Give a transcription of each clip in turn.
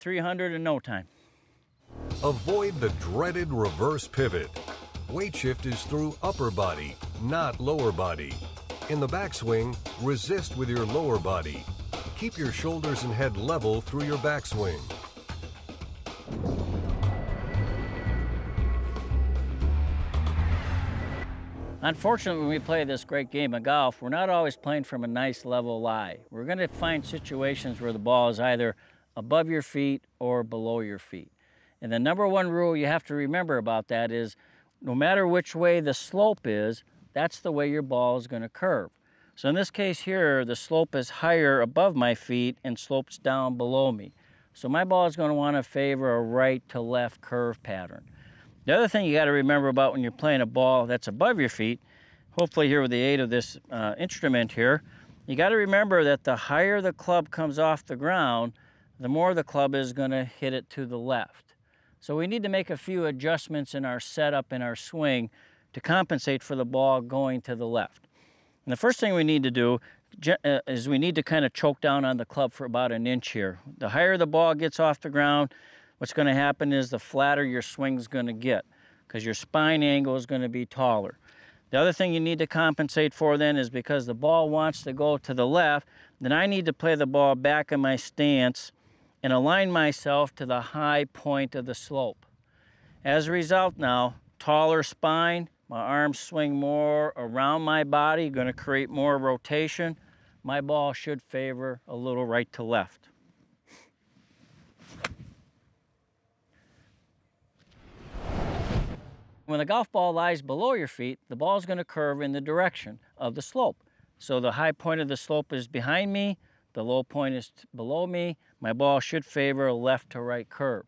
300 in no time. Avoid the dreaded reverse pivot. Weight shift is through upper body, not lower body. In the backswing, resist with your lower body. Keep your shoulders and head level through your backswing. Unfortunately, when we play this great game of golf, we're not always playing from a nice level lie. We're going to find situations where the ball is either above your feet or below your feet. And the number one rule you have to remember about that is no matter which way the slope is, that's the way your ball is going to curve. So in this case here, the slope is higher above my feet and slopes down below me. So my ball is going to want to favor a right to left curve pattern. The other thing you got to remember about when you're playing a ball that's above your feet, hopefully here with the aid of this instrument here, you got to remember that the higher the club comes off the ground, the more the club is going to hit it to the left. So we need to make a few adjustments in our setup and our swing to compensate for the ball going to the left. And the first thing we need to do is we need to kind of choke down on the club for about an inch here. The higher the ball gets off the ground, what's going to happen is the flatter your swing is going to get because your spine angle is going to be taller. The other thing you need to compensate for then is because the ball wants to go to the left, then I need to play the ball back in my stance and align myself to the high point of the slope. As a result now, taller spine, my arms swing more around my body, going to create more rotation. My ball should favor a little right to left. When the golf ball lies below your feet, the ball is going to curve in the direction of the slope. So the high point of the slope is behind me, the low point is below me. My ball should favor a left to right curve.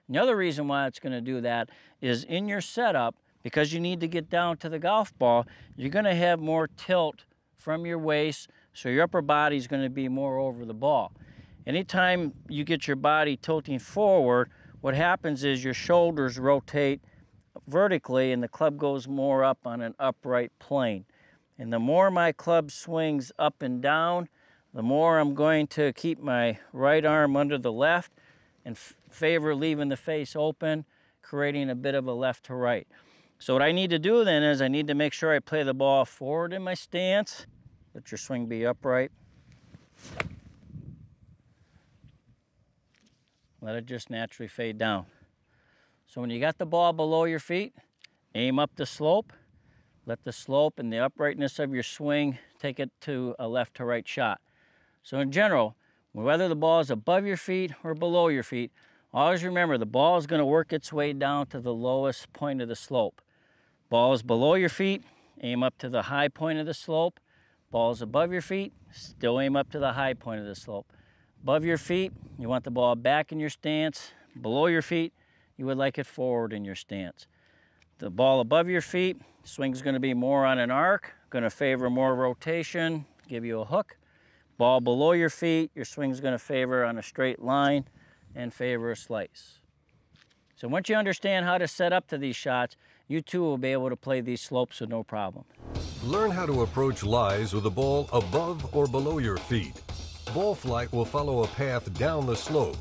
And the other reason why it's going to do that is in your setup, because you need to get down to the golf ball, you're going to have more tilt from your waist, so your upper body is going to be more over the ball. Anytime you get your body tilting forward, what happens is your shoulders rotate vertically and the club goes more up on an upright plane. And the more my club swings up and down, the more I'm going to keep my right arm under the left and favor leaving the face open, creating a bit of a left to right. So what I need to do then is I need to make sure I play the ball forward in my stance. Let your swing be upright. Let it just naturally fade down. So when you got the ball below your feet, aim up the slope. Let the slope and the uprightness of your swing take it to a left to right shot. So in general, whether the ball is above your feet or below your feet, always remember the ball is going to work its way down to the lowest point of the slope. Ball is below your feet, aim up to the high point of the slope. Ball is above your feet, still aim up to the high point of the slope. Above your feet, you want the ball back in your stance. Below your feet, you would like it forward in your stance. The ball above your feet, swing's going to be more on an arc, going to favor more rotation, give you a hook. Ball below your feet, your swing's going to favor on a straight line and favor a slice. So once you understand how to set up to these shots, you too will be able to play these slopes with no problem. Learn how to approach lies with a ball above or below your feet. Ball flight will follow a path down the slope.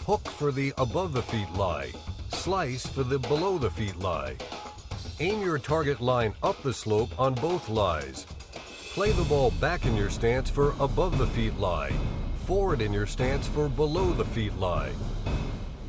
Hook for the above the feet lie. Slice for the below the feet lie. Aim your target line up the slope on both lies. Play the ball back in your stance for above the feet lie. Forward in your stance for below the feet lie.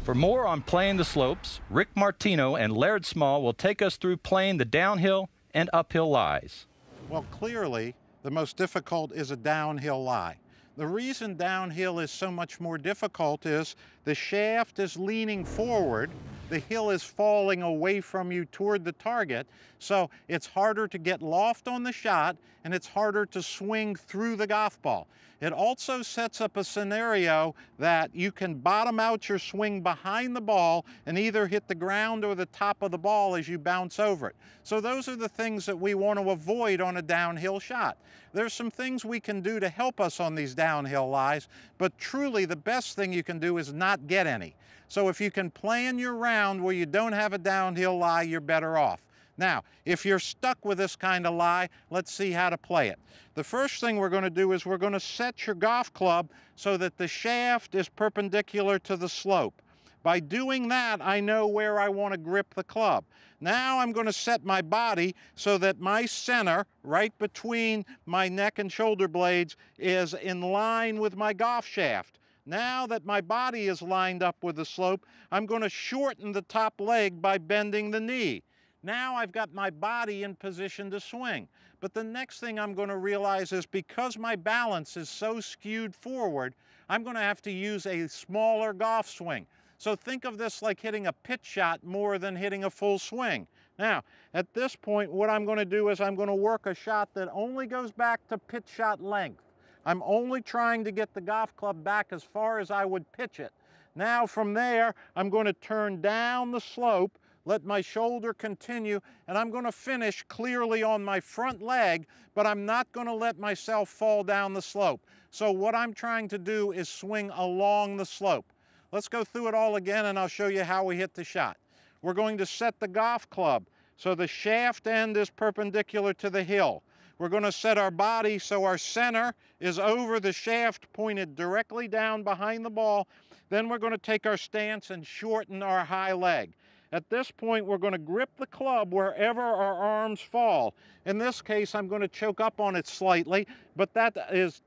For more on playing the slopes, Rick Martino and Laird Small will take us through playing the downhill and uphill lies. Well, clearly, the most difficult is a downhill lie. The reason downhill is so much more difficult is the shaft is leaning forward, the hill is falling away from you toward the target, so it's harder to get loft on the shot and it's harder to swing through the golf ball. It also sets up a scenario that you can bottom out your swing behind the ball and either hit the ground or the top of the ball as you bounce over it. So those are the things that we want to avoid on a downhill shot. There's some things we can do to help us on these downhill lies, but truly the best thing you can do is not get any. So if you can plan your round where you don't have a downhill lie, you're better off. Now, if you're stuck with this kind of lie, let's see how to play it. The first thing we're going to do is we're going to set your golf club so that the shaft is perpendicular to the slope. By doing that, I know where I want to grip the club. Now I'm going to set my body so that my center, right between my neck and shoulder blades, is in line with my golf shaft. Now that my body is lined up with the slope, I'm going to shorten the top leg by bending the knee. Now I've got my body in position to swing. But the next thing I'm going to realize is because my balance is so skewed forward, I'm going to have to use a smaller golf swing. So think of this like hitting a pitch shot more than hitting a full swing. Now, at this point, what I'm going to do is I'm going to work a shot that only goes back to pitch shot length. I'm only trying to get the golf club back as far as I would pitch it. Now, from there, I'm going to turn down the slope, let my shoulder continue, and I'm going to finish clearly on my front leg, but I'm not going to let myself fall down the slope. So what I'm trying to do is swing along the slope. Let's go through it all again, and I'll show you how we hit the shot. We're going to set the golf club so the shaft end is perpendicular to the hill. We're going to set our body so our center is over the shaft, pointed directly down behind the ball. Then we're going to take our stance and shorten our high leg. At this point, we're going to grip the club wherever our arms fall. In this case, I'm going to choke up on it slightly, but that is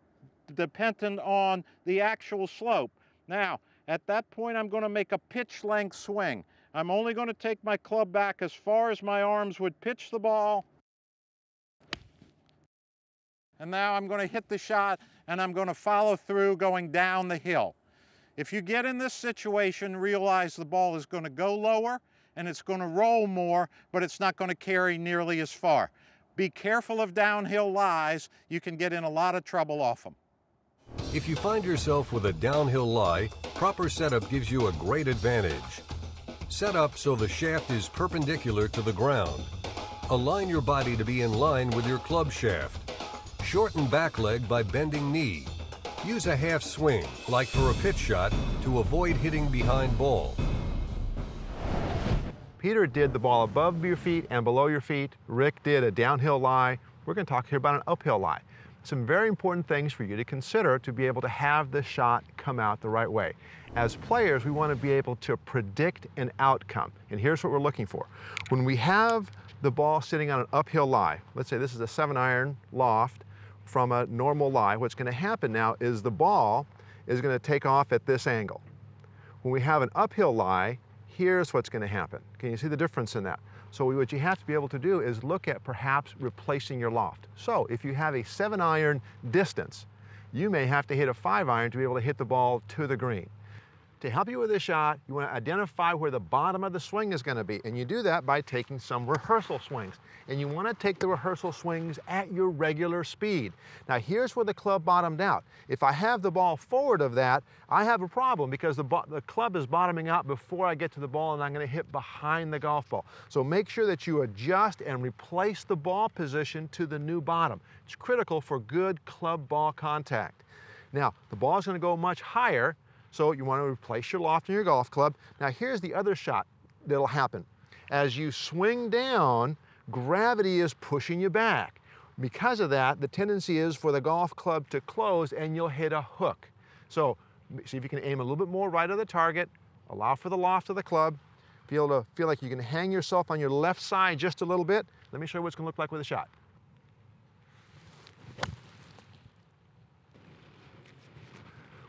dependent on the actual slope. Now, at that point, I'm going to make a pitch length swing. I'm only going to take my club back as far as my arms would pitch the ball. And now I'm going to hit the shot, and I'm going to follow through going down the hill. If you get in this situation, realize the ball is going to go lower and it's going to roll more, but it's not going to carry nearly as far. Be careful of downhill lies. You can get in a lot of trouble off them. If you find yourself with a downhill lie, proper setup gives you a great advantage. Set up so the shaft is perpendicular to the ground. Align your body to be in line with your club shaft. Shorten back leg by bending knee. Use a half swing, like for a pitch shot, to avoid hitting behind ball. Peter did the ball above your feet and below your feet. Rick did a downhill lie. We're going to talk here about an uphill lie. Some very important things for you to consider to be able to have the shot come out the right way. As players, we want to be able to predict an outcome, and here's what we're looking for. When we have the ball sitting on an uphill lie, let's say this is a 7-iron loft from a normal lie, what's going to happen now is the ball is going to take off at this angle. When we have an uphill lie, here's what's going to happen. Can you see the difference in that? So what you have to be able to do is look at perhaps replacing your loft. So if you have a 7-iron distance, you may have to hit a 5-iron to be able to hit the ball to the green. To help you with this shot, you want to identify where the bottom of the swing is going to be, and you do that by taking some rehearsal swings. And you want to take the rehearsal swings at your regular speed. Now here's where the club bottomed out. If I have the ball forward of that, I have a problem because the club is bottoming out before I get to the ball, and I'm going to hit behind the golf ball. So make sure that you adjust and replace the ball position to the new bottom. It's critical for good club ball contact. Now the ball is going to go much higher, so you want to replace your loft in your golf club. Now here's the other shot that'll happen. As you swing down, gravity is pushing you back. Because of that, the tendency is for the golf club to close and you'll hit a hook. So see if you can aim a little bit more right of the target, allow for the loft of the club, feel like you can hang yourself on your left side just a little bit. Let me show you what it's going to look like with a shot.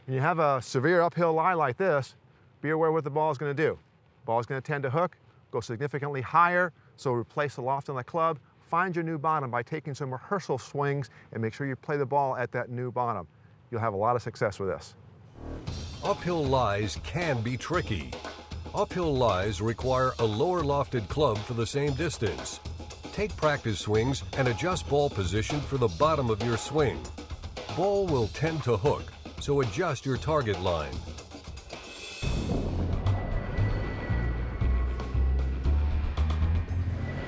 When you have a severe uphill lie like this, be aware what the ball is going to do. The ball is going to tend to hook, go significantly higher, so replace the loft on the club. Find your new bottom by taking some rehearsal swings and make sure you play the ball at that new bottom. You'll have a lot of success with this. Uphill lies can be tricky. Uphill lies require a lower lofted club for the same distance. Take practice swings and adjust ball position for the bottom of your swing. Ball will tend to hook, so adjust your target line.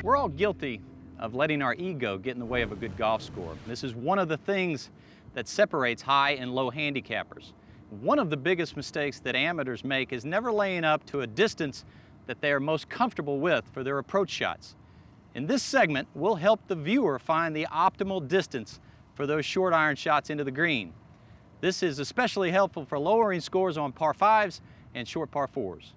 We're all guilty of letting our ego get in the way of a good golf score. This is one of the things that separates high and low handicappers. One of the biggest mistakes that amateurs make is never laying up to a distance that they are most comfortable with for their approach shots. In this segment, we'll help the viewer find the optimal distance for those short iron shots into the green. This is especially helpful for lowering scores on par 5s and short par 4s.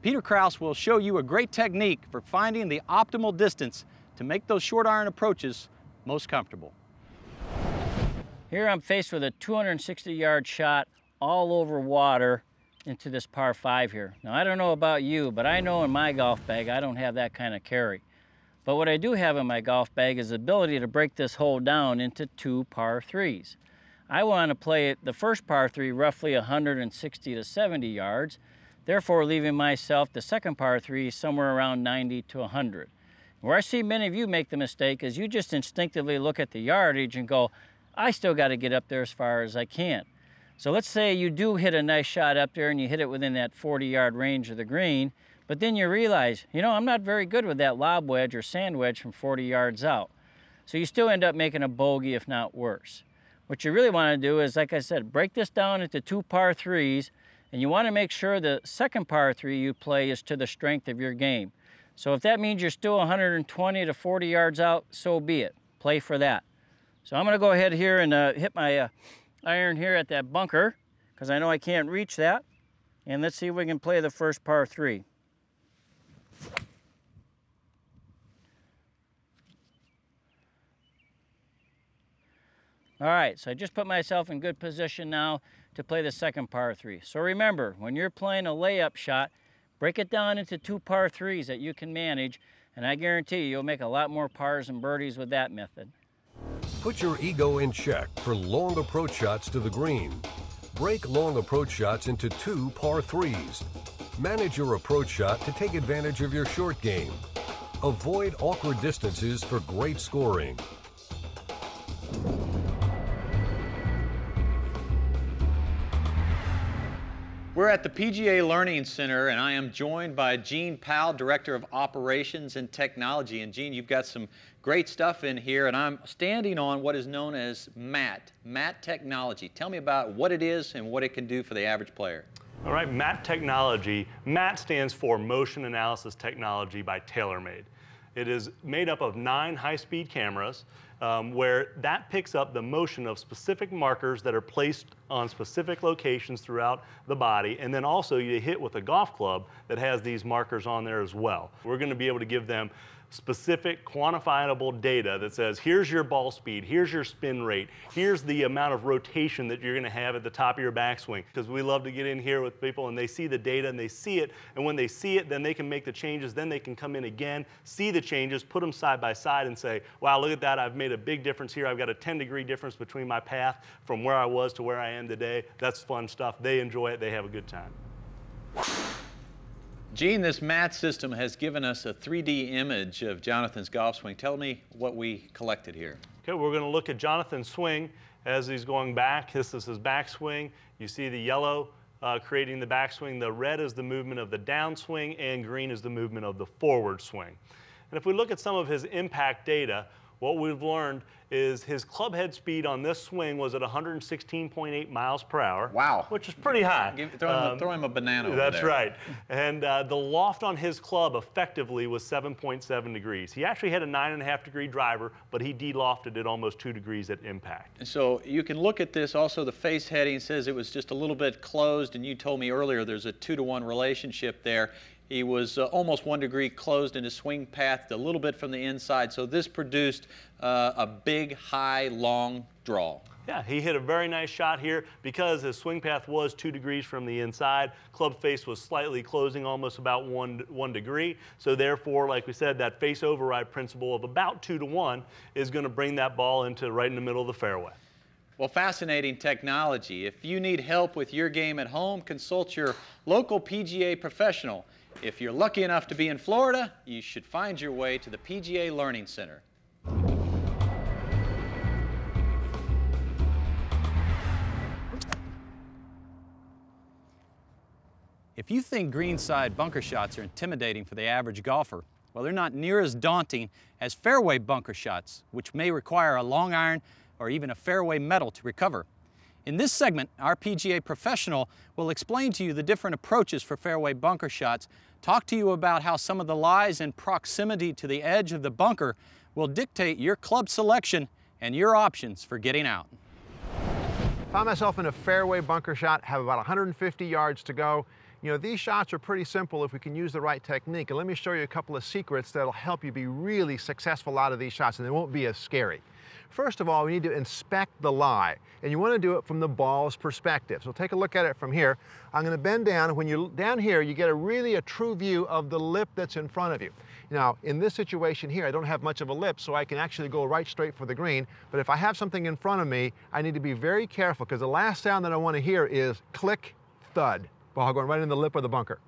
Peter Kraus will show you a great technique for finding the optimal distance to make those short iron approaches most comfortable. Here I'm faced with a 260-yard shot all over water into this par 5 here. Now, I don't know about you, but I know in my golf bag I don't have that kind of carry. But what I do have in my golf bag is the ability to break this hole down into 2 par 3s. I want to play it, the first par 3 roughly 160 to 70 yards, therefore leaving myself the second par 3 somewhere around 90 to 100. Where I see many of you make the mistake is you just instinctively look at the yardage and go, I still got to get up there as far as I can. So let's say you do hit a nice shot up there and you hit it within that 40-yard range of the green, but then you realize, you know, I'm not very good with that lob wedge or sand wedge from 40 yards out. So you still end up making a bogey, if not worse. What you really want to do is, like I said, break this down into 2 par 3s, and you want to make sure the second par 3 you play is to the strength of your game. So if that means you're still 120 to 40 yards out, so be it. Play for that. So I'm going to go ahead here and hit my iron here at that bunker, because I know I can't reach that. And let's see if we can play the first par 3. All right, so I just put myself in good position now to play the second par 3. So remember, when you're playing a layup shot, break it down into 2 par 3s that you can manage, and I guarantee you'll make a lot more pars and birdies with that method. Put your ego in check for long approach shots to the green. Break long approach shots into 2 par 3s. Manage your approach shot to take advantage of your short game. Avoid awkward distances for great scoring. We're at the PGA Learning Center, and I am joined by Gene Powell, Director of Operations and Technology. And Gene, you've got some great stuff in here, and I'm standing on what is known as MAT Technology. Tell me about what it is and what it can do for the average player. All right, MAT Technology. MAT stands for Motion Analysis Technology by TaylorMade. It is made up of 9 high-speed cameras where that picks up the motion of specific markers that are placed on specific locations throughout the body, and then also you hit with a golf club that has these markers on there as well. We're going to be able to give them specific quantifiable data that says, here's your ball speed, here's your spin rate, here's the amount of rotation that you're going to have at the top of your backswing. Because we love to get in here with people and they see the data and they see it, and when they see it, then they can make the changes, then they can come in again, see the changes, put them side by side and say, wow, look at that, I've made a big difference here. I've got a 10-degree difference between my path from where I was to where I am today. That's fun stuff. They enjoy it. They have a good time. Gene, this MAT system has given us a 3D image of Jonathan's golf swing. Tell me what we collected here. Okay, we're going to look at Jonathan's swing as he's going back. This is his backswing. You see the yellow creating the backswing. The red is the movement of the downswing, and green is the movement of the forward swing. And if we look at some of his impact data, what we've learned is his club head speed on this swing was at 116.8 miles per hour. Wow. Which is pretty high. Throw him a banana over That's there. right. And the loft on his club effectively was 7.7 degrees. He actually had a 9.5-degree driver, but he de-lofted it almost 2 degrees at impact. So you can look at this. Also, the face heading says it was just a little bit closed, and you told me earlier there's a 2-to-1 relationship there. He was almost 1 degree closed in his swing path, a little bit from the inside. So this produced a big, high, long draw. Yeah, he hit a very nice shot here because his swing path was 2 degrees from the inside. Club face was slightly closing, almost about one degree. So therefore, like we said, that face override principle of about 2-to-1 is going to bring that ball into right in the middle of the fairway. Well, fascinating technology. If you need help with your game at home, consult your local PGA professional. If you're lucky enough to be in Florida, you should find your way to the PGA Learning Center. If you think greenside bunker shots are intimidating for the average golfer, well, they're not near as daunting as fairway bunker shots, which may require a long iron or even a fairway metal to recover. In this segment, our PGA professional will explain to you the different approaches for fairway bunker shots, talk to you about how some of the lies and proximity to the edge of the bunker will dictate your club selection and your options for getting out. Found myself in a fairway bunker shot, have about 150 yards to go. You know, these shots are pretty simple if we can use the right technique. And let me show you a couple of secrets that'll help you be really successful out of these shots, and they won't be as scary. First of all, we need to inspect the lie, and you want to do it from the ball's perspective. So take a look at it from here. I'm going to bend down. When you're down here, you get a true view of the lip that's in front of you. Now, in this situation here, I don't have much of a lip, so I can actually go right straight for the green. But if I have something in front of me, I need to be very careful, because the last sound that I want to hear is click, thud. Ball going right in the lip of the bunker.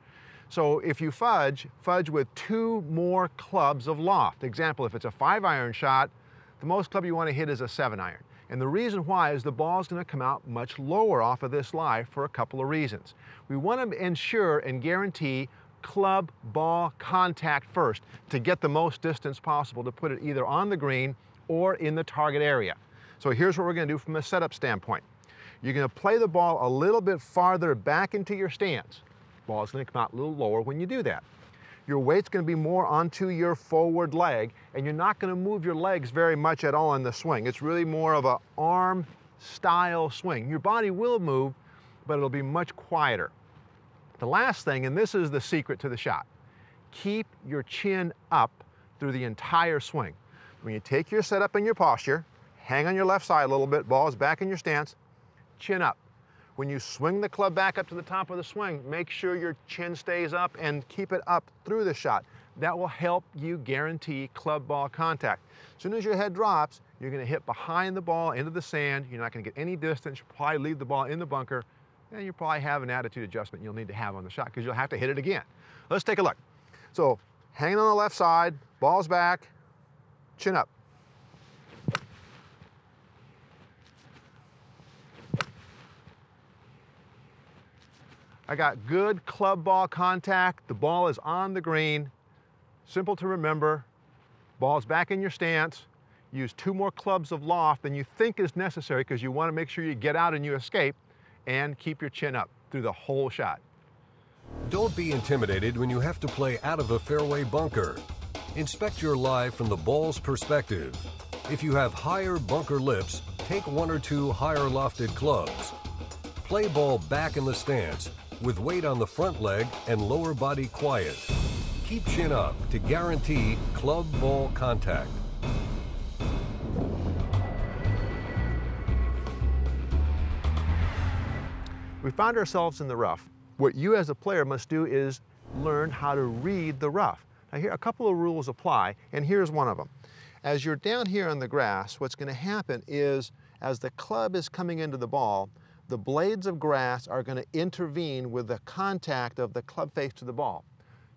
So if you fudge with 2 more clubs of loft. Example, if it's a 5-iron shot, the most club you want to hit is a 7-iron. And the reason why is the ball is going to come out much lower off of this lie for a couple of reasons. We want to ensure and guarantee club ball contact first to get the most distance possible to put it either on the green or in the target area. So here's what we're going to do from a setup standpoint. You're going to play the ball a little bit farther back into your stance. The ball is going to come out a little lower when you do that. Your weight's going to be more onto your forward leg, and you're not going to move your legs very much at all in the swing. It's really more of an arm style swing. Your body will move, but it'll be much quieter. The last thing, and this is the secret to the shot, keep your chin up through the entire swing. When you take your setup and your posture, hang on your left side a little bit, ball is back in your stance, chin up. When you swing the club back up to the top of the swing, make sure your chin stays up and keep it up through the shot. That will help you guarantee club ball contact. As soon as your head drops, you're going to hit behind the ball into the sand. You're not going to get any distance. You'll probably leave the ball in the bunker, and you'll probably have an attitude adjustment you'll need to have on the shot because you'll have to hit it again. Let's take a look. So hanging on the left side, ball's back, chin up. I got good club ball contact. The ball is on the green. Simple to remember. Ball's back in your stance. Use 2 more clubs of loft than you think is necessary because you want to make sure you get out and you escape, and keep your chin up through the whole shot. Don't be intimidated when you have to play out of a fairway bunker. Inspect your lie from the ball's perspective. If you have higher bunker lips, take 1 or 2 higher lofted clubs. Play ball back in the stance with weight on the front leg and lower body quiet. Keep chin up to guarantee club ball contact. We found ourselves in the rough. What you as a player must do is learn how to read the rough. Now here, a couple of rules apply, and here's one of them. As you're down here on the grass, what's going to happen is as the club is coming into the ball, the blades of grass are going to intervene with the contact of the club face to the ball.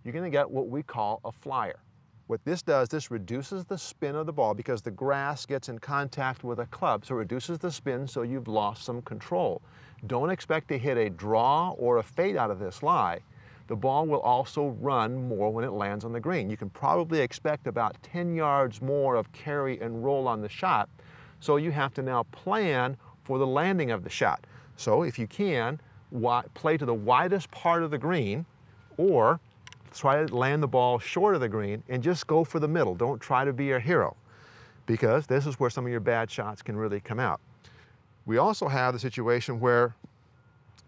You're going to get what we call a flyer. What this does, this reduces the spin of the ball because the grass gets in contact with a club, so it reduces the spin, so you've lost some control. Don't expect to hit a draw or a fade out of this lie. The ball will also run more when it lands on the green. You can probably expect about 10 yards more of carry and roll on the shot, so you have to now plan for the landing of the shot. So if you can, play to the widest part of the green, or try to land the ball short of the green and just go for the middle. Don't try to be a hero, because this is where some of your bad shots can really come out. We also have the situation where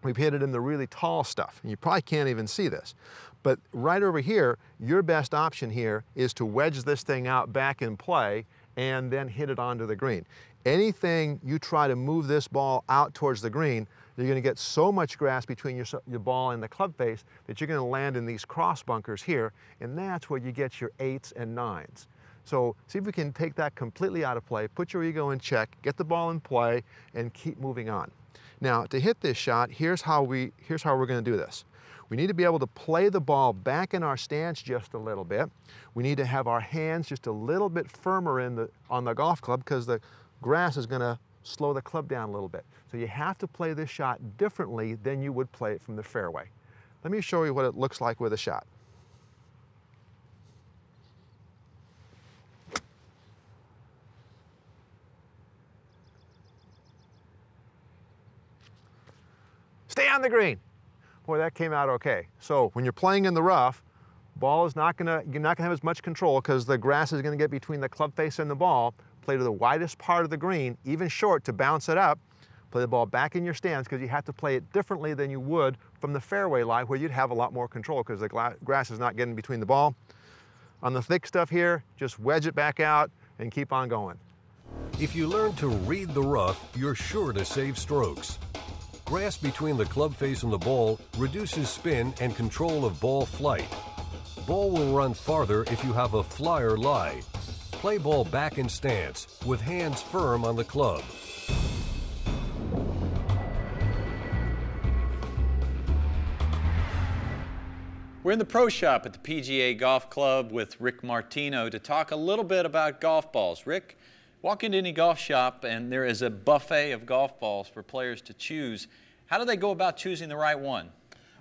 we've hit it in the really tall stuff, and you probably can't even see this. But right over here, your best option here is to wedge this thing out back in play and then hit it onto the green. Anything you try to move this ball out towards the green, you're going to get so much grass between your ball and the club face that you're going to land in these cross bunkers here, and that's where you get your 8s and 9s. So see if we can take that completely out of play, put your ego in check, get the ball in play, and keep moving on. Now, to hit this shot, here's how we're going to do this. We need to be able to play the ball back in our stance just a little bit. We need to have our hands just a little bit firmer on the golf club, because the grass is going to slow the club down a little bit. So you have to play this shot differently than you would play it from the fairway. Let me show you what it looks like with a shot. around the green. Boy, that came out okay. So when you're playing in the rough, ball is you're not gonna have as much control because the grass is gonna get between the club face and the ball. Play to the widest part of the green, even short, to bounce it up. Play the ball back in your stance because you have to play it differently than you would from the fairway lie where you'd have a lot more control because the grass is not getting between the ball. On the thick stuff here, just wedge it back out and keep on going. If you learn to read the rough, you're sure to save strokes. Grass between the club face and the ball reduces spin and control of ball flight. Ball will run farther if you have a flyer lie. Play ball back in stance with hands firm on the club. We're in the pro shop at the PGA Golf Club with Rick Martino to talk a little bit about golf balls. Rick, walk into any golf shop and there is a buffet of golf balls for players to choose. How do they go about choosing the right one?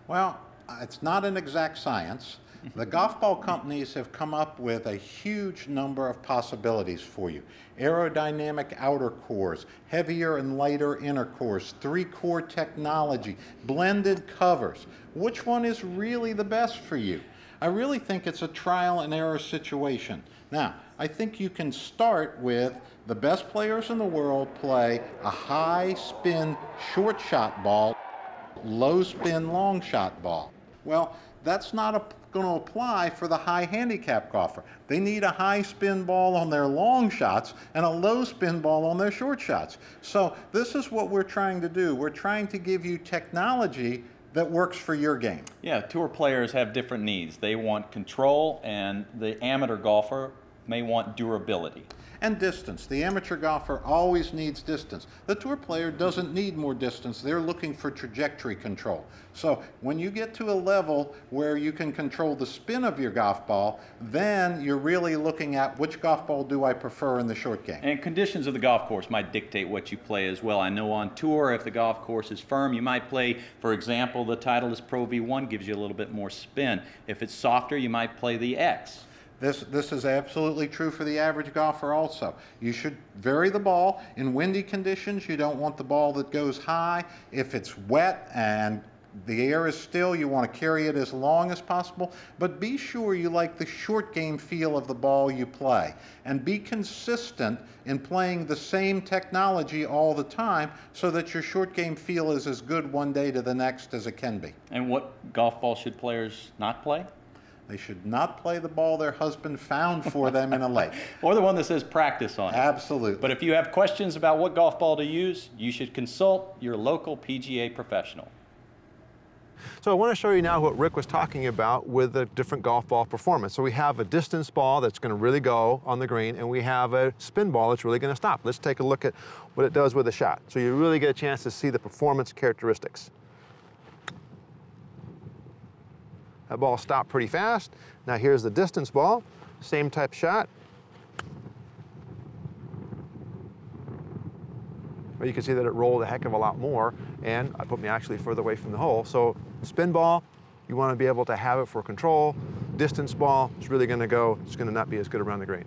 Well, it's not an exact science. The golf ball companies have come up with a huge number of possibilities for you. Aerodynamic outer cores, heavier and lighter inner cores, 3-core technology, blended covers. Which one is really the best for you? I really think it's a trial and error situation. Now, I think you can start with the best players in the world play a high spin short shot ball, low spin long shot ball. Well, that's not going to apply for the high handicap golfer. They need a high spin ball on their long shots and a low spin ball on their short shots. So this is what we're trying to do. We're trying to give you technology that works for your game. Yeah, tour players have different needs. They want control, and the amateur golfer may want durability. And distance. The amateur golfer always needs distance. The tour player doesn't need more distance. They're looking for trajectory control. So when you get to a level where you can control the spin of your golf ball, then you're really looking at which golf ball do I prefer in the short game. And conditions of the golf course might dictate what you play as well. I know on tour, if the golf course is firm, you might play, for example, the Titleist Pro V1 gives you a little bit more spin. If it's softer, you might play the X. This is absolutely true for the average golfer also. You should vary the ball. In windy conditions, you don't want the ball that goes high. If it's wet and the air is still, you want to carry it as long as possible. But be sure you like the short game feel of the ball you play. And be consistent in playing the same technology all the time so that your short game feel is as good one day to the next as it can be. And what golf ball should players not play? They should not play the ball their husband found for them in a lake. Or the one that says practice on it. Absolutely. But if you have questions about what golf ball to use, you should consult your local PGA professional. So I want to show you now what Rick was talking about with the different golf ball performance. So we have a distance ball that's going to really go on the green, and we have a spin ball that's really going to stop. Let's take a look at what it does with a shot. So you really get a chance to see the performance characteristics. That ball stopped pretty fast. Now here's the distance ball, same type shot. But you can see that it rolled a heck of a lot more, and it put me actually further away from the hole. So spin ball, you want to be able to have it for control. Distance ball, it's really going to go, it's going to not be as good around the green.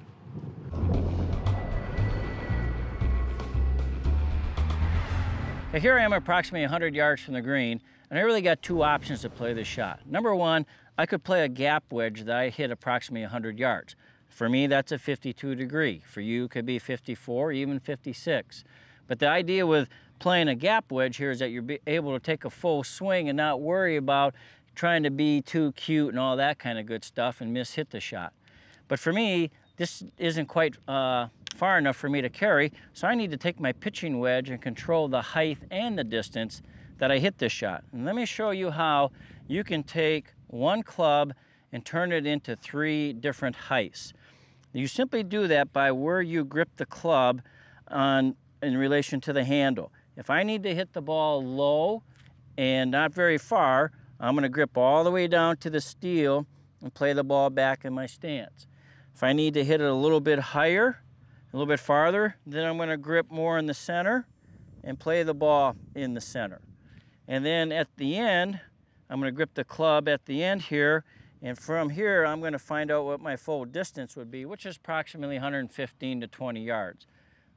Okay, here I am approximately 100 yards from the green, and I really got two options to play this shot. Number one, I could play a gap wedge that I hit approximately 100 yards. For me, that's a 52 degree. For you, it could be 54, even 56. But the idea with playing a gap wedge here is that you're able to take a full swing and not worry about trying to be too cute and all that kind of good stuff and miss-hit the shot. But for me, this isn't quite far enough for me to carry, so I need to take my pitching wedge and control the height and the distance that I hit this shot. And let me show you how you can take one club and turn it into 3 different heights. You simply do that by where you grip the club in relation to the handle. If I need to hit the ball low and not very far, I'm going to grip all the way down to the steel and play the ball back in my stance. If I need to hit it a little bit higher, a little bit farther, then I'm going to grip more in the center and play the ball in the center. And then at the end, I'm going to grip the club at the end here, and from here I'm going to find out what my full distance would be, which is approximately 115 to 20 yards.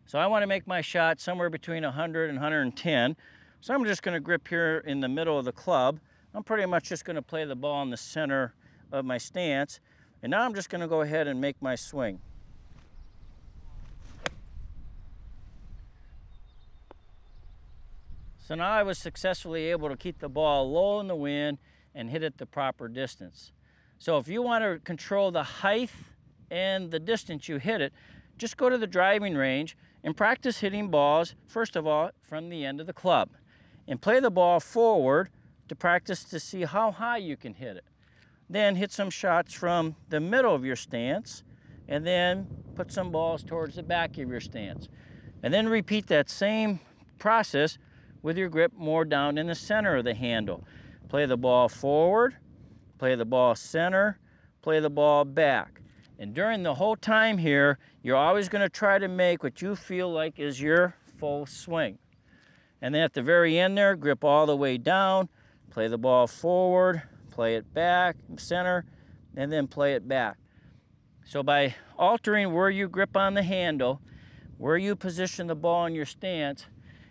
So I want to make my shot somewhere between 100 and 110. So I'm just going to grip here in the middle of the club. I'm pretty much just going to play the ball in the center of my stance. And now I'm just going to go ahead and make my swing. So now I was successfully able to keep the ball low in the wind and hit it the proper distance. So if you want to control the height and the distance you hit it, just go to the driving range and practice hitting balls, first of all, from the end of the club. And play the ball forward to practice to see how high you can hit it. Then hit some shots from the middle of your stance, and then put some balls towards the back of your stance. And then repeat that same process with your grip more down in the center of the handle. Play the ball forward, play the ball center, play the ball back. And during the whole time here, you're always going to try to make what you feel like is your full swing. And then at the very end there, grip all the way down, play the ball forward, play it back, center, and then play it back. So by altering where you grip on the handle, where you position the ball in your stance,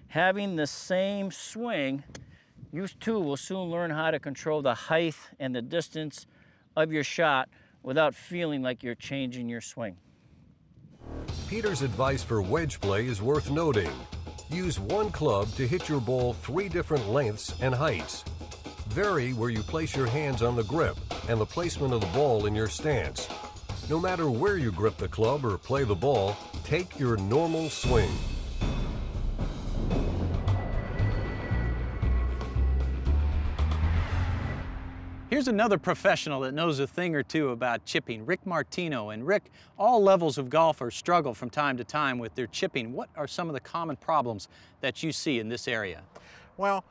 having the same swing, you too will soon learn how to control the height and the distance of your shot without feeling like you're changing your swing. Peter's advice for wedge play is worth noting. Use one club to hit your ball 3 different lengths and heights. Vary where you place your hands on the grip and the placement of the ball in your stance. No matter where you grip the club or play the ball, take your normal swing. Here's another professional that knows a thing or two about chipping, Rick Martino. And Rick, all levels of golfers struggle from time to time with their chipping. What are some of the common problems that you see in this area? Well,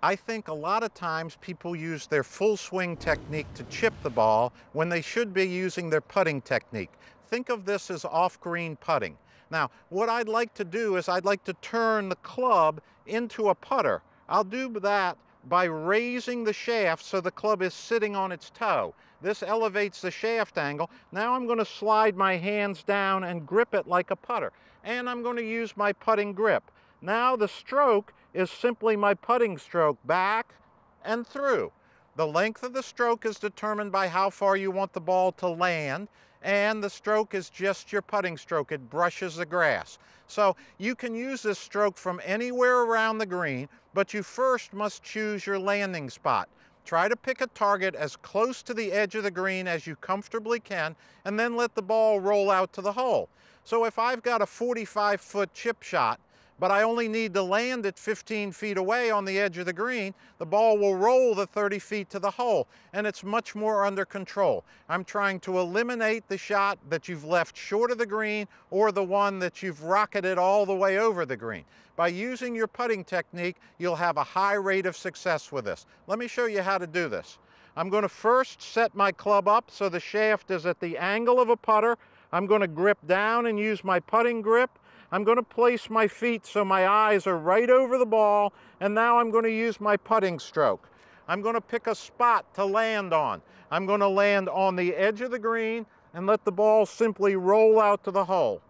I think a lot of times people use their full swing technique to chip the ball when they should be using their putting technique. Think of this as off-green putting. Now, what I'd like to do is I'd like to turn the club into a putter. I'll do that by raising the shaft so the club is sitting on its toe. This elevates the shaft angle. Now I'm going to slide my hands down and grip it like a putter. And I'm going to use my putting grip. Now the stroke is simply my putting stroke, back and through. The length of the stroke is determined by how far you want the ball to land, and the stroke is just your putting stroke. It brushes the grass. So you can use this stroke from anywhere around the green, but you first must choose your landing spot. Try to pick a target as close to the edge of the green as you comfortably can, and then let the ball roll out to the hole. So if I've got a 45-foot chip shot, but I only need to land it 15 feet away on the edge of the green, the ball will roll the 30 feet to the hole, and it's much more under control. I'm trying to eliminate the shot that you've left short of the green or the one that you've rocketed all the way over the green. By using your putting technique, you'll have a high rate of success with this. Let me show you how to do this. I'm going to first set my club up so the shaft is at the angle of a putter. I'm going to grip down and use my putting grip. I'm going to place my feet so my eyes are right over the ball, and now I'm going to use my putting stroke. I'm going to pick a spot to land on. I'm going to land on the edge of the green and let the ball simply roll out to the hole.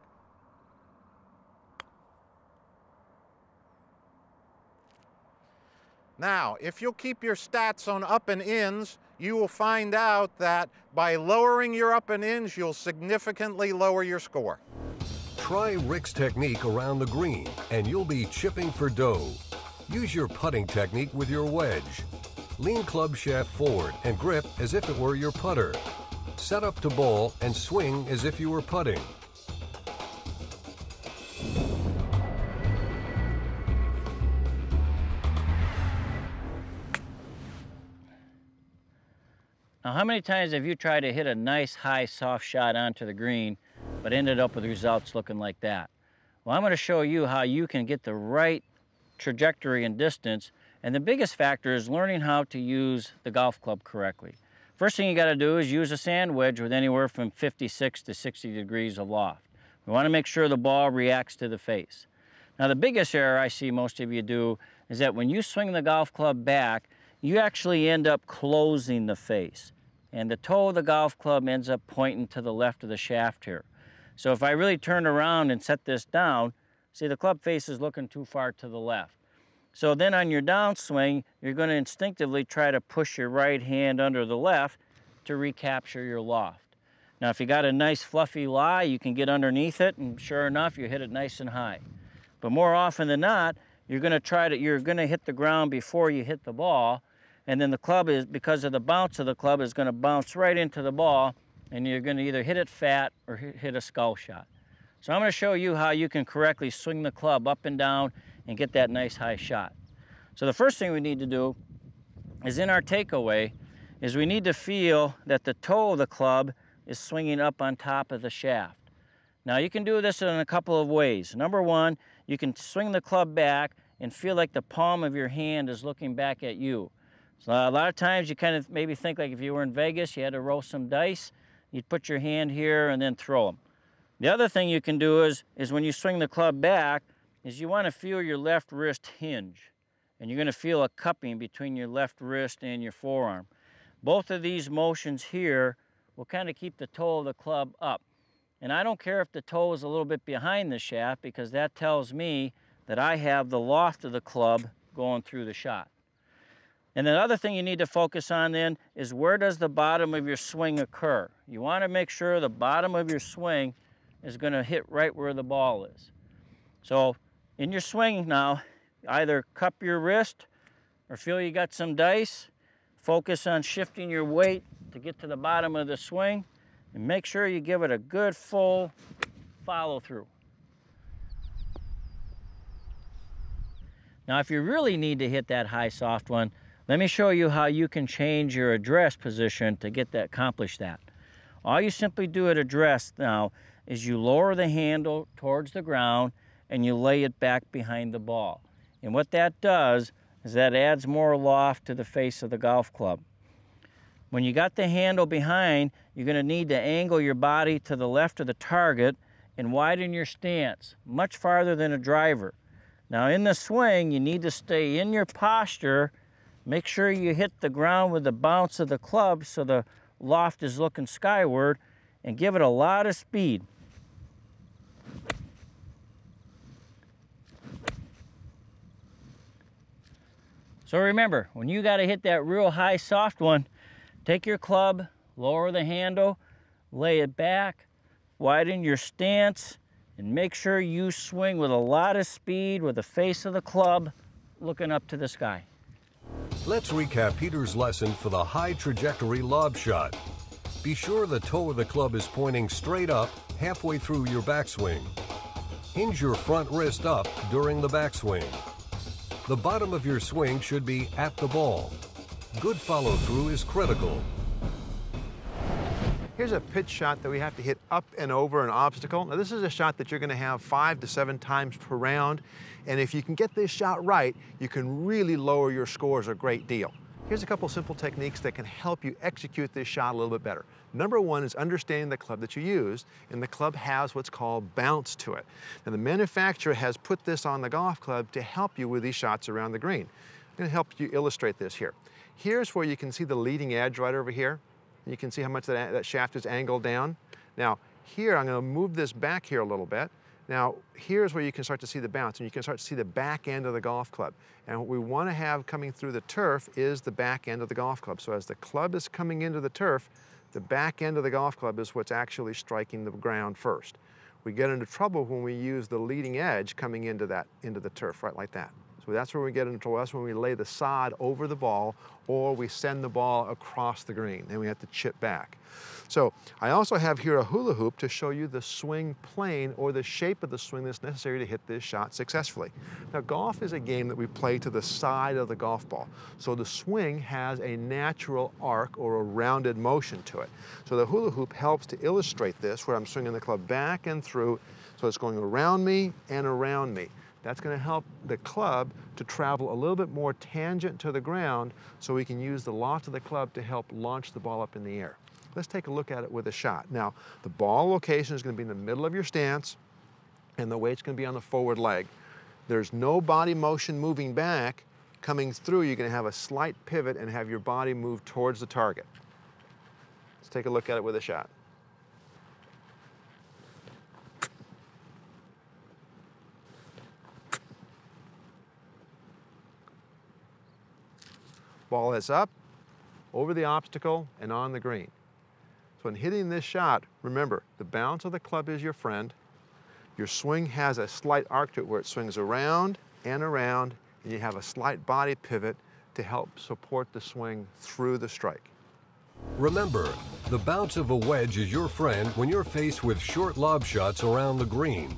Now, if you'll keep your stats on up and ins, you will find out that by lowering your up and ins, you'll significantly lower your score. Try Rick's technique around the green, and you'll be chipping for dough. Use your putting technique with your wedge. Lean club shaft forward and grip as if it were your putter. Set up to ball and swing as if you were putting. Now, how many times have you tried to hit a nice, high, soft shot onto the green, but ended up with results looking like that? Well, I'm going to show you how you can get the right trajectory and distance, and the biggest factor is learning how to use the golf club correctly. First thing you got to do is use a sand wedge with anywhere from 56 to 60 degrees of loft. We want to make sure the ball reacts to the face. Now, the biggest error I see most of you do is that when you swing the golf club back, you actually end up closing the face, and the toe of the golf club ends up pointing to the left of the shaft here. So if I really turn around and set this down, see, the club face is looking too far to the left. So then on your downswing, you're going to instinctively try to push your right hand under the left to recapture your loft. Now, if you got a nice fluffy lie, you can get underneath it, and sure enough, you hit it nice and high. But more often than not, you're going to hit the ground before you hit the ball, and then the club is, because of the bounce of the club, is going to bounce right into the ball, and you're going to either hit it fat or hit a skull shot. So I'm going to show you how you can correctly swing the club up and down and get that nice high shot. So the first thing we need to do is, in our takeaway, is we need to feel that the toe of the club is swinging up on top of the shaft. Now you can do this in a couple of ways. Number one, you can swing the club back and feel like the palm of your hand is looking back at you. So a lot of times you kind of maybe think like if you were in Vegas, you had to roll some dice, you'd put your hand here and then throw them. The other thing you can do is when you swing the club back, is you want to feel your left wrist hinge. And you're going to feel a cupping between your left wrist and your forearm. Both of these motions here will kind of keep the toe of the club up. And I don't care if the toe is a little bit behind the shaft, because that tells me that I have the loft of the club going through the shot. And the other thing you need to focus on then is, where does the bottom of your swing occur? You want to make sure the bottom of your swing is going to hit right where the ball is. So in your swing now, either cup your wrist or feel you got some dice. Focus on shifting your weight to get to the bottom of the swing, and make sure you give it a good full follow through. Now if you really need to hit that high soft one, let me show you how you can change your address position to accomplish that. All you simply do at address now is you lower the handle towards the ground and you lay it back behind the ball. And what that does is that adds more loft to the face of the golf club. When you got the handle behind, you're going to need to angle your body to the left of the target and widen your stance, much farther than a driver. Now in the swing, you need to stay in your posture. Make sure you hit the ground with the bounce of the club so the loft is looking skyward, and give it a lot of speed. So remember, when you got to hit that real high soft one, take your club, lower the handle, lay it back, widen your stance, and make sure you swing with a lot of speed with the face of the club looking up to the sky. Let's recap Peter's lesson for the high trajectory lob shot. Be sure the toe of the club is pointing straight up halfway through your backswing. Hinge your front wrist up during the backswing. The bottom of your swing should be at the ball. Good follow-through is critical. Here's a pitch shot that we have to hit up and over an obstacle. Now this is a shot that you're going to have 5 to 7 times per round, and if you can get this shot right, you can really lower your scores a great deal. Here's a couple simple techniques that can help you execute this shot a little bit better. Number one is understanding the club that you used, and the club has what's called bounce to it. Now the manufacturer has put this on the golf club to help you with these shots around the green. I'm going to help you illustrate this here. Here's where you can see the leading edge right over here. You can see how much that shaft is angled down. Now here, I'm going to move this back here a little bit. Now here's where you can start to see the bounce, and you can start to see the back end of the golf club. And what we want to have coming through the turf is the back end of the golf club. So as the club is coming into the turf, the back end of the golf club is what's actually striking the ground first. We get into trouble when we use the leading edge coming into the turf, right like that. So that's where we get into trouble. That's when we lay the sod over the ball, or we send the ball across the green. Then we have to chip back. So I also have here a hula hoop to show you the swing plane, or the shape of the swing that's necessary to hit this shot successfully. Now golf is a game that we play to the side of the golf ball. So the swing has a natural arc or a rounded motion to it. So the hula hoop helps to illustrate this, where I'm swinging the club back and through. So it's going around me and around me. That's going to help the club to travel a little bit more tangent to the ground, so we can use the loft of the club to help launch the ball up in the air. Let's take a look at it with a shot. Now, the ball location is going to be in the middle of your stance, and the weight's going to be on the forward leg. There's no body motion moving back. Coming through, you're going to have a slight pivot and have your body move towards the target. Let's take a look at it with a shot. Ball is up, over the obstacle, and on the green. So in hitting this shot, remember, the bounce of the club is your friend. Your swing has a slight arc to it where it swings around, and you have a slight body pivot to help support the swing through the strike. Remember, the bounce of a wedge is your friend when you're faced with short lob shots around the green.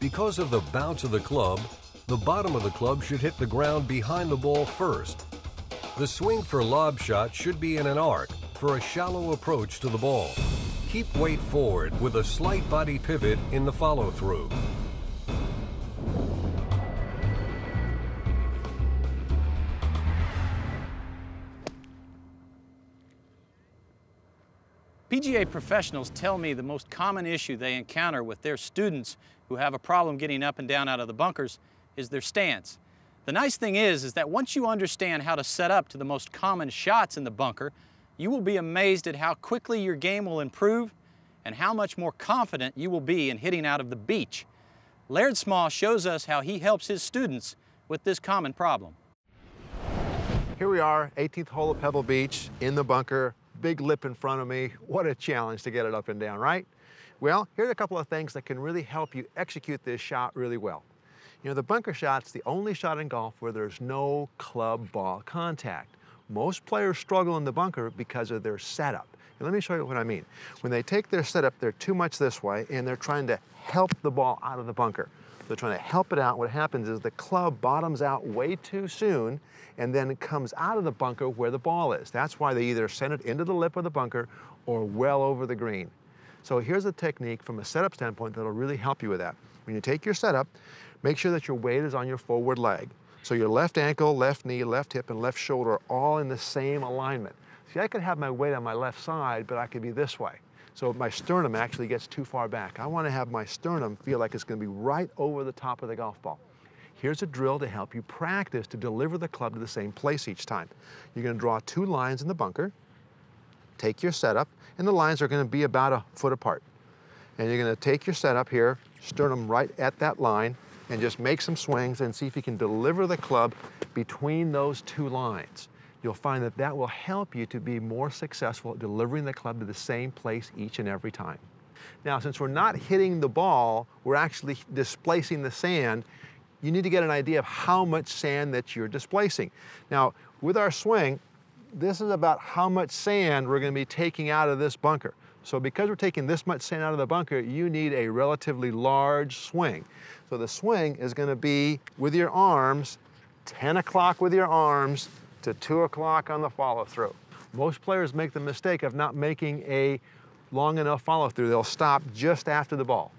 Because of the bounce of the club, the bottom of the club should hit the ground behind the ball first. The swing for lob shots should be in an arc for a shallow approach to the ball. Keep weight forward with a slight body pivot in the follow-through. PGA professionals tell me the most common issue they encounter with their students who have a problem getting up and down out of the bunkers is their stance. The nice thing is that once you understand how to set up to the most common shots in the bunker, you will be amazed at how quickly your game will improve and how much more confident you will be in hitting out of the beach. Laird Small shows us how he helps his students with this common problem. Here we are, 18th hole of Pebble Beach, in the bunker, big lip in front of me. What a challenge to get it up and down, right? Well, here's a couple of things that can really help you execute this shot really well. You know, the bunker shot's the only shot in golf where there's no club ball contact. Most players struggle in the bunker because of their setup. And let me show you what I mean. When they take their setup, they're too much this way, and they're trying to help the ball out of the bunker. They're trying to help it out. What happens is the club bottoms out way too soon, and then it comes out of the bunker where the ball is. That's why they either send it into the lip of the bunker or well over the green. So here's a technique from a setup standpoint that'll really help you with that. When you take your setup, make sure that your weight is on your forward leg. So your left ankle, left knee, left hip, and left shoulder are all in the same alignment. See, I could have my weight on my left side, but I could be this way. So my sternum actually gets too far back. I want to have my sternum feel like it's going to be right over the top of the golf ball. Here's a drill to help you practice to deliver the club to the same place each time. You're going to draw 2 lines in the bunker, take your setup, and the lines are going to be about a foot apart. And you're going to take your setup here, sternum right at that line, and just make some swings and see if you can deliver the club between those 2 lines. You'll find that that will help you to be more successful at delivering the club to the same place each and every time. Now, since we're not hitting the ball, we're actually displacing the sand. You need to get an idea of how much sand that you're displacing. Now, with our swing, this is about how much sand we're going to be taking out of this bunker. So because we're taking this much sand out of the bunker, you need a relatively large swing. So the swing is going to be with your arms, 10 o'clock with your arms to 2 o'clock on the follow-through. Most players make the mistake of not making a long enough follow-through. They'll stop just after the ball.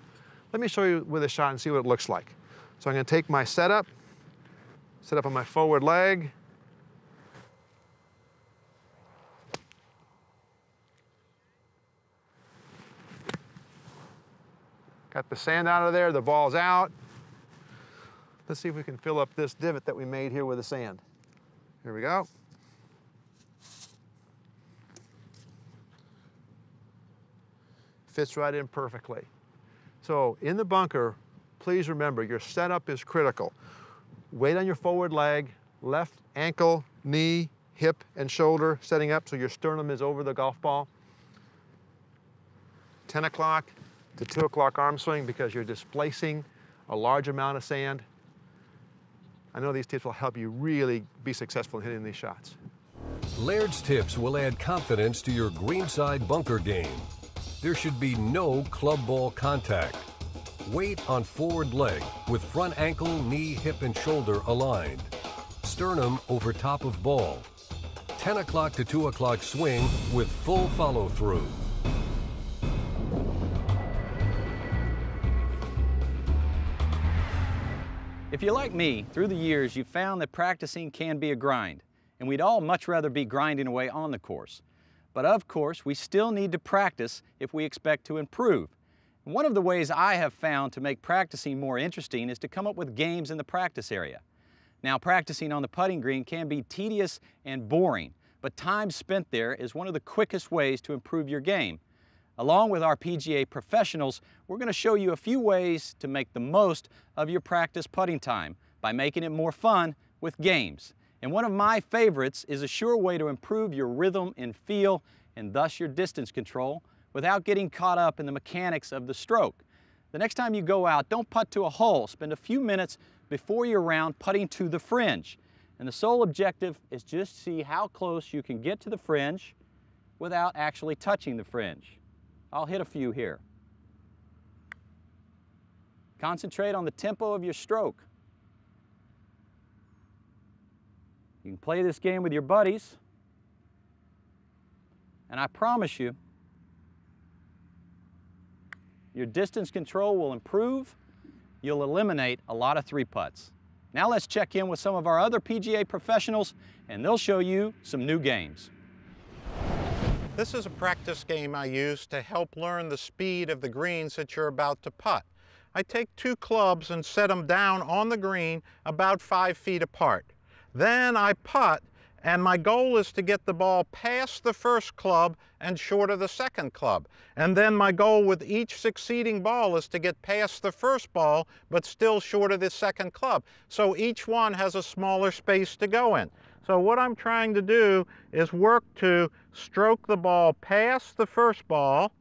Let me show you with a shot and see what it looks like. So I'm going to take my setup, set up on my forward leg, got the sand out of there, the ball's out. Let's see if we can fill up this divot that we made here with the sand. Here we go. Fits right in perfectly. So in the bunker, please remember your setup is critical. Weight on your forward leg, left ankle, knee, hip, and shoulder setting up so your sternum is over the golf ball. 10 o'clock to 2 o'clock arm swing because you're displacing a large amount of sand. I know these tips will help you really be successful in hitting these shots. Laird's tips will add confidence to your greenside bunker game. There should be no club ball contact. Weight on forward leg with front ankle, knee, hip, and shoulder aligned. Sternum over top of ball. 10 o'clock to 2 o'clock swing with full follow-through. If you're like me, through the years you've found that practicing can be a grind, and we'd all much rather be grinding away on the course. But of course, we still need to practice if we expect to improve. And one of the ways I have found to make practicing more interesting is to come up with games in the practice area. Now, practicing on the putting green can be tedious and boring, but time spent there is one of the quickest ways to improve your game. Along with our PGA professionals, we're going to show you a few ways to make the most of your practice putting time by making it more fun with games. And one of my favorites is a sure way to improve your rhythm and feel and thus your distance control without getting caught up in the mechanics of the stroke. The next time you go out, don't putt to a hole. Spend a few minutes before your round putting to the fringe. And the sole objective is just see how close you can get to the fringe without actually touching the fringe. I'll hit a few here. Concentrate on the tempo of your stroke. You can play this game with your buddies, and I promise you, your distance control will improve. You'll eliminate a lot of three putts. Now let's check in with some of our other PGA professionals, and they'll show you some new games. This is a practice game I use to help learn the speed of the greens that you're about to putt. I take two clubs and set them down on the green about 5 feet apart. Then I putt, and my goal is to get the ball past the first club and short of the second club. And then my goal with each succeeding ball is to get past the first ball, but still short of the second club. So each one has a smaller space to go in. So what I'm trying to do is work to stroke the ball past the first ball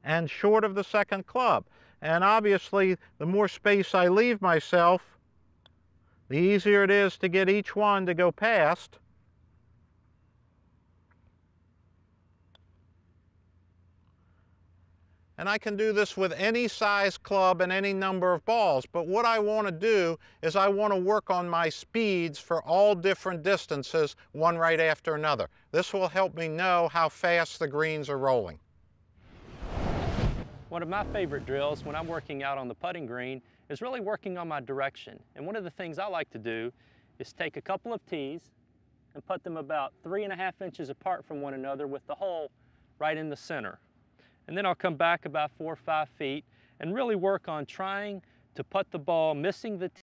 and short of the second club. And obviously, the more space I leave myself, the easier it is to get each one to go past. And I can do this with any size club and any number of balls, but what I want to do is I want to work on my speeds for all different distances, one right after another. This will help me know how fast the greens are rolling. One of my favorite drills when I'm working out on the putting green is really working on my direction. And one of the things I like to do is take a couple of tees and put them about 3.5 inches apart from one another with the hole right in the center. And then I'll come back about 4 or 5 feet and really work on trying to putt the ball, missing the tee